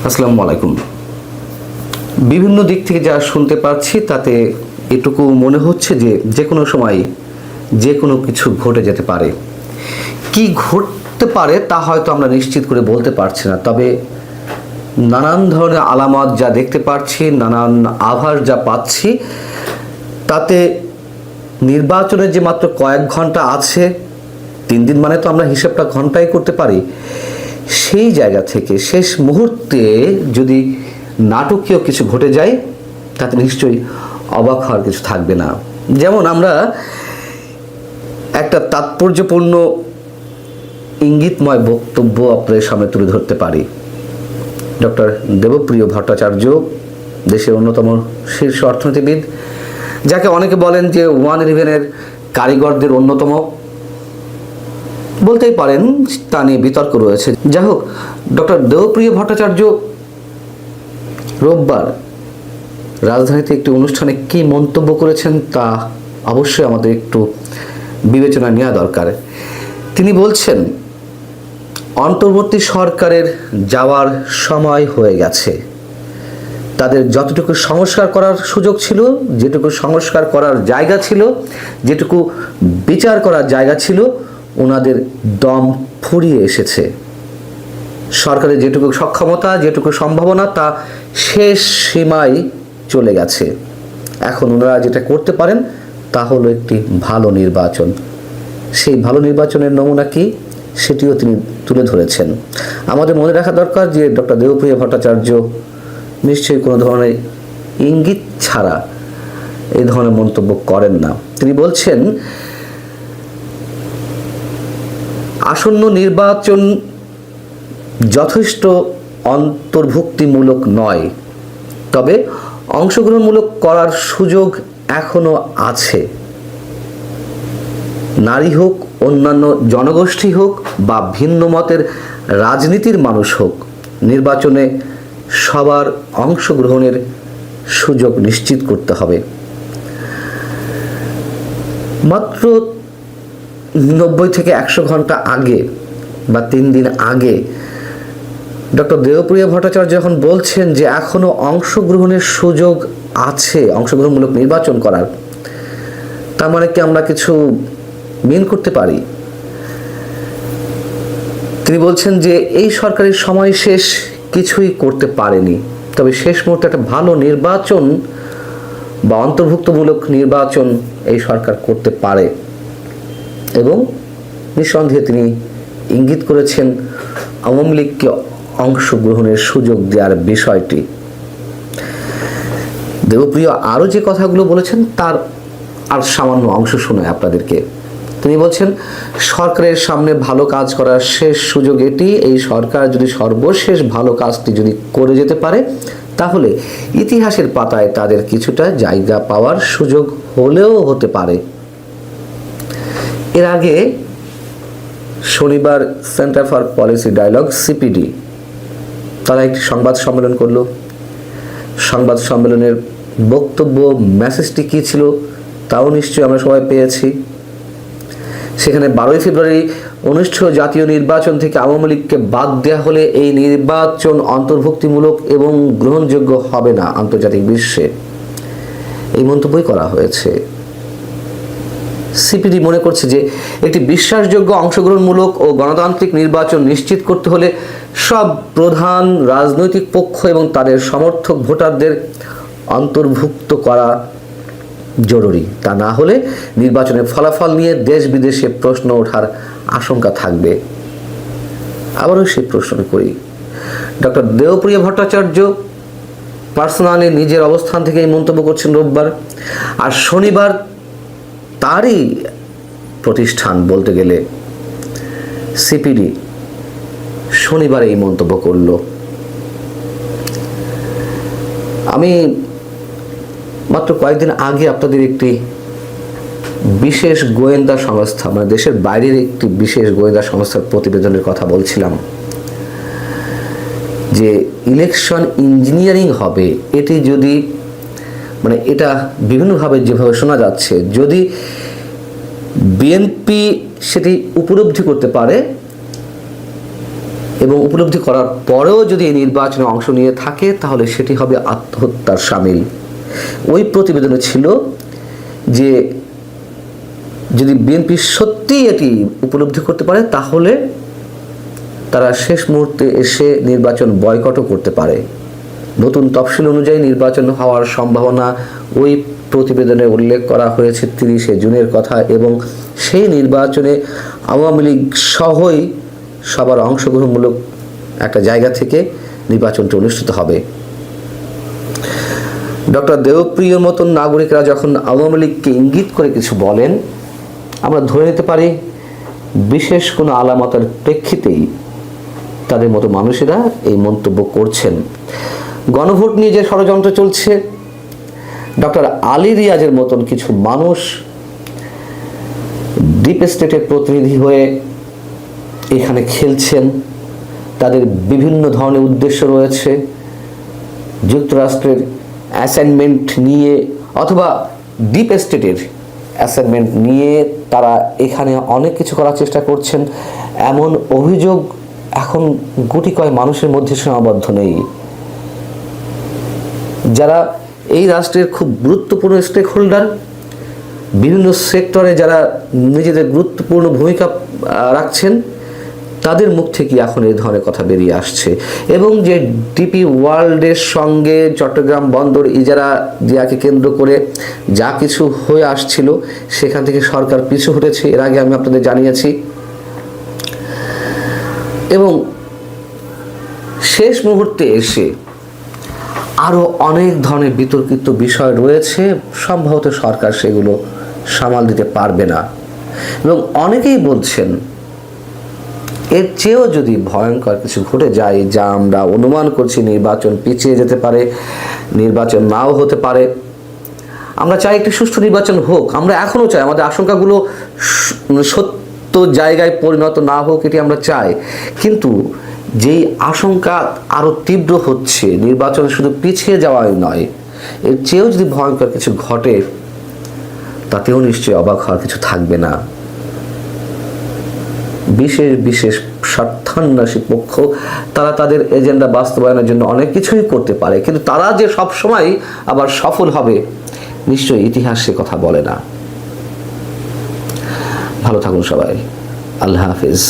আসসালামু আলাইকুম। বিভিন্ন দিক থেকে যা শুনতে পাচ্ছি তাতে এটুকু মনে হচ্ছে যে যে কোনো সময় যে কোনো কিছু ঘটে যেতে পারে। কি ঘটতে পারে তা হয়তো আমরা নিশ্চিত করে বলতে পারছি না, তবে নানান ধরনের আলামত যা দেখতে পাচ্ছি, নানান আভাস যা পাচ্ছি, তাতে নির্বাচনের যে মাত্র কয়েক ঘন্টা আছে, 3 দিন মানে তো আমরা হিসাবটা ঘন্টায় করতে পারি, সেই জায়গা থেকে শেষ মুহূর্তে যদি নাটকীয় কিছু ঘটে যায় তাতে নিশ্চয়ই অবাক হওয়ার কিছু থাকবে না। যেমন আমরা একটা তাৎপর্যপূর্ণ ইঙ্গিতময় বক্তব্য আপনাদের সামনে তুলে ধরতে পারি। ডক্টর দেবপ্রিয় ভট্টাচার্য, দেশের অন্যতম শীর্ষ অর্থনীতিবিদ, যাকে অনেকে বলেন যে 111-এর কারিগরদের অন্যতম বলতেই পারেন, তা নিয়ে বিতর্ক রয়েছে। যাই হোক, ডক্টর দেবপ্রিয় ভট্টাচার্য রোববার রাজধানীতে একটি অনুষ্ঠানে কি মন্তব্য করেছেন তা অবশ্যই আমাদের একটু বিবেচনা নেওয়া দরকার। তিনি বলছেন, অন্তর্বর্তী সরকারের যাওয়ার সময় হয়ে গেছে। তাদের যতটুকু সংস্কার করার সুযোগ ছিল, যেটুকু সংস্কার করার জায়গা ছিল, যেটুকু বিচার করার জায়গা ছিল, ওনাদের দম ফুরিয়ে এসেছে। সরকারের যেটুকু সক্ষমতা, যেটুকু সম্ভাবনা, তা শেষ সীমায় চলে গেছে। এখন ওনারা যেটা করতে পারেন তা হলো একটি ভালো নির্বাচন। সেই ভালো নির্বাচনের নমুনা কি, সেটিও তিনি তুলে ধরেছেন। আমাদের মনে রাখা দরকার যে ডক্টর দেবপ্রিয় ভট্টাচার্য নিশ্চয়ই কোনো ধরনের ইঙ্গিত ছাড়া এই ধরনের মন্তব্য করেন না। তিনি বলছেন, আসন্ন নির্বাচন যথেষ্ট অন্তর্ভুক্তিমূলক নয়, তবে অংশগ্রহণমূলক করার সুযোগ এখনো আছে। নারী হোক, অন্যান্য জনগোষ্ঠী হোক বা ভিন্ন মতের রাজনীতির মানুষ হোক, নির্বাচনে সবার অংশগ্রহণের সুযোগ নিশ্চিত করতে হবে। মাত্র 90 থেকে 100 ঘন্টা আগে বা 3 দিন আগে ডক্টর দেবপ্রিয় ভট্টাচার্য যখন বলছেন যে এখনো অংশগ্রহণের সুযোগ আছে অংশগ্রহণমূলক নির্বাচন করার, তার মানে কি আমরা কিছু মিন করতে পারি? তিনি বলছেন যে এই সরকারের সময় শেষ কিছুই করতে পারেনি, তবে শেষ মুহূর্তে একটা ভালো নির্বাচন বা অন্তর্ভুক্তমূলক নির্বাচন এই সরকার করতে পারে। এবং নিঃসন্দেহে তিনি ইঙ্গিত করেছেন আওয়ামী লীগকে অংশগ্রহণের সুযোগ দেওয়ার বিষয়টি। দেবপ্রিয় আরও যে কথাগুলো বলেছেন তার আর সামান্য অংশ শোনায় আপনাদেরকে। তিনি বলছেন, সরকারের সামনে ভালো কাজ করার শেষ সুযোগ এটি। এই সরকার যদি সর্বশেষ ভালো কাজটি যদি করে যেতে পারে, তাহলে ইতিহাসের পাতায় তাদের কিছুটা জায়গা পাওয়ার সুযোগ হলেও হতে পারে। এর আগে শনিবার centre for policy dialogue CPD তারা একটি সংবাদ সম্মেলন করলো। সংবাদ সম্মেলনের বক্তব্য, মেসেজটি কী ছিল তাও নিশ্চয়ই আমরা সবাই পেয়েছি। সেখানে 12 ফেব্রুয়ারি অনুষ্ঠেয় জাতীয় নির্বাচন থেকে আওয়ামী লীগকে বাদ দেওয়া হলে এই নির্বাচন অন্তর্ভুক্তিমূলক এবং গ্রহণযোগ্য হবে না আন্তর্জাতিক বিশ্বে, এই মন্তব্যই করা হয়েছে। সিপিডি মনে করছে যে একটি বিশ্বাসযোগ্য, অংশগ্রহণমূলক ও গণতান্ত্রিক নির্বাচন নিশ্চিত করতে হলে সব প্রধান রাজনৈতিক পক্ষ এবং তাদের সমর্থক ভোটারদের অন্তর্ভুক্ত করা জরুরি। তা না হলে নির্বাচনের ফলাফল নিয়ে দেশ বিদেশে প্রশ্ন ওঠার আশঙ্কা থাকবে। আবারও সেই প্রশ্ন করি, ডক্টর দেবপ্রিয় ভট্টাচার্য পার্সোনালি নিজের অবস্থান থেকে এই মন্তব্য করছেন রোববার, আর শনিবার তারই প্রতিষ্ঠান বলতে গেলে সিপিডি শনিবার এই মন্তব্য করল। আমি মাত্র কয়েকদিন আগে আপনাদের একটি বিশেষ গোয়েন্দা সংস্থা, মানে দেশের বাইরের একটি বিশেষ গোয়েন্দা সংস্থার প্রতিবেদনের কথা বলছিলাম যে ইলেকশন ইঞ্জিনিয়ারিং হবে। এটি যদি, মানে এটা বিভিন্নভাবে যেভাবে শোনা যাচ্ছে, যদি বিএনপি সেটি উপলব্ধি করতে পারে এবং উপলব্ধি করার পরেও যদি এই নির্বাচনে অংশ নিয়ে থাকে তাহলে সেটি হবে আত্মহত্যার শামিল। ওই প্রতিবেদনে ছিল যে যদি বিএনপি সত্যিই এটি উপলব্ধি করতে পারে তাহলে তারা শেষ মুহূর্তে এসে নির্বাচন বয়কটও করতে পারে। নতুন তফসিল অনুযায়ী নির্বাচন হওয়ার সম্ভাবনা ওই প্রতিবেদনে উল্লেখ করা হয়েছে 30শে জুনের কথা, এবং সেই নির্বাচনে আওয়ামী লীগ সহই সবার অংশগ্রহণমূলক একটা জায়গা থেকে নির্বাচনটি অনুষ্ঠিত হবে। ডক্টর দেবপ্রিয়র মতন নাগরিকরা যখন আওয়ামী লীগকে ইঙ্গিত করে কিছু বলেন, আমরা ধরে নিতে পারি বিশেষ কোনো আলামতের প্রেক্ষিতেই তাদের মতো মানুষেরা এই মন্তব্য করছেন। গণভোট নিয়ে যে ষড়যন্ত্র চলছে, ডক্টর আলী রিয়াজের মতন কিছু মানুষ ডিপ স্টেটের প্রতিনিধি হয়ে এখানে খেলছেন। তাদের বিভিন্ন ধরনের উদ্দেশ্য রয়েছে। যুক্তরাষ্ট্রের অ্যাসাইনমেন্ট নিয়ে অথবা ডিপ স্টেটের অ্যাসাইনমেন্ট নিয়ে তারা এখানে অনেক কিছু করার চেষ্টা করছেন, এমন অভিযোগ এখন গুটি কয় মানুষের মধ্যে সীমাবদ্ধ নেই। যারা এই রাষ্ট্রের খুব গুরুত্বপূর্ণ স্টেক হোল্ডার, বিভিন্ন সেক্টরে যারা নিজেদের গুরুত্বপূর্ণ ভূমিকা রাখছেন, তাদের মুখ থেকে এখন এই ধরনের কথা বেরিয়ে আসছে। এবং যে ডিপি ওয়ার্ল্ডের সঙ্গে চট্টগ্রাম বন্দর ইজারা দেওয়াকে কেন্দ্র করে যা কিছু হয়ে আসছিল, সেখান থেকে সরকার পিছু হটেছে, এর আগে আমি আপনাদের জানিয়েছি। এবং শেষ মুহূর্তে এসে আরও অনেক ধরনের বিতর্কিত বিষয় রয়েছে, সম্ভবত সরকার সেগুলো সামাল দিতে পারবে না। এবং অনেকেই বলছেন এর চেয়েও যদি ভয়ঙ্কর কিছু ঘটে যায়, যা আমরা অনুমান করছি, নির্বাচন পিছিয়ে যেতে পারে, নির্বাচন নাও হতে পারে। আমরা চাই একটি সুষ্ঠু নির্বাচন হোক, আমরা এখনও চাই আমাদের আশঙ্কাগুলো সত্য জায়গায় পরিণত না হোক, এটি আমরা চাই। কিন্তু যেই আশঙ্কা আরও তীব্র হচ্ছে, নির্বাচন শুধু পিছিয়ে যাওয়াই নয়, এর চেয়েও যদি ভয়ঙ্কর কিছু ঘটে, তাতেও নিশ্চয়ই অবাক হওয়ার কিছু থাকবে না। বিশেষ বিশেষ স্বার্থান্বেষী পক্ষ তারা তাদের এজেন্ডা বাস্তবায়নের জন্য অনেক কিছুই করতে পারে, কিন্তু তারা যে সবসময় আবার সফল হবে, নিশ্চয়ই ইতিহাস সে কথা বলে না। ভালো থাকুন সবাই। আল্লাহ হাফিজ।